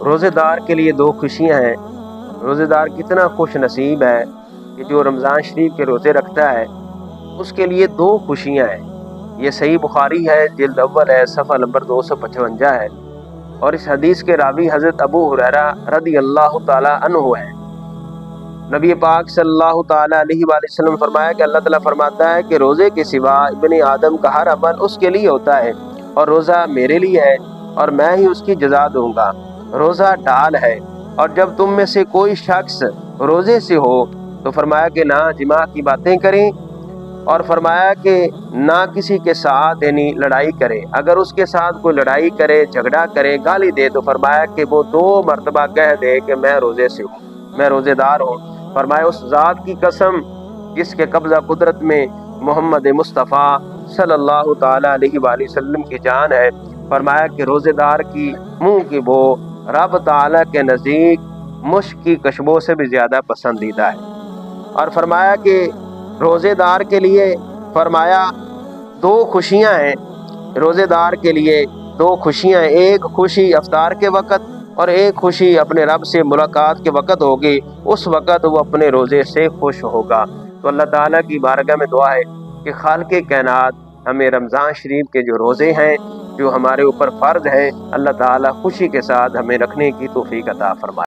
روزے دار کے لیے دو خوشیاں ہیں۔ روزے دار کتنا خوش نصیب ہے کہ جو رمضان شریف کے روزے رکھتا ہے، اس کے لیے دو خوشیاں ہیں۔ یہ صحیح بخاری ہے، جلد اول ہے، صفحہ نمبر 255 ہے، اور اس حدیث کے راوی حضرت ابو ہریرہ رضی اللہ تعالی عنہ ہے۔ نبی پاک صلی اللہ تعالی علیہ وآلہ وسلم فرمایا کہ اللہ تعالیٰ فرماتا ہے کہ روزے کے سوا ابن آدم کا ہر عمل اس کے لیے ہوتا ہے، اور روزہ میرے لیے ہے اور میں ہی اس کی جزا دوں گا۔ روزہ ڈھال ہے، اور جب تم میں سے کوئی شخص روزے سے ہو تو فرمایا کہ نہ جماع کی باتیں کریں، اور فرمایا کہ نہ کسی کے ساتھ یعنی لڑائی کرے۔ اگر اس کے ساتھ کوئی لڑائی کرے، جھگڑا کرے، گالی دے تو فرمایا کہ وہ 2 مرتبہ کہہ دے کہ میں روزے سے ہوں، میں روزے دار ہوں۔ فرمایا اس ذات کی قسم جس کے قبضہ قدرت میں محمد مصطفیٰ صلی اللہ تعالی علیہ وآلہ وسلم کی جان ہے، فرمایا کہ روزے دار کی منہ کی بو رب تعالی کے نزدیک مشک کی خوشبو سے بھی زیادہ پسندیدہ ہے۔ اور فرمایا کہ روزے دار کے لیے فرمایا 2 خوشیاں ہیں۔ روزے دار کے لیے 2 خوشیاں ہیں، ایک خوشی افطار کے وقت اور ایک خوشی اپنے رب سے ملاقات کے وقت ہوگی، اس وقت وہ اپنے روزے سے خوش ہوگا۔ تو اللہ تعالیٰ کی بارگاہ میں دعا ہے کہ خالق کائنات ہمیں رمضان شریف کے جو روزے ہیں جو ہمارے اوپر فرض ہے، اللہ تعالیٰ خوشی کے ساتھ ہمیں رکھنے کی توفیق عطا فرمائے۔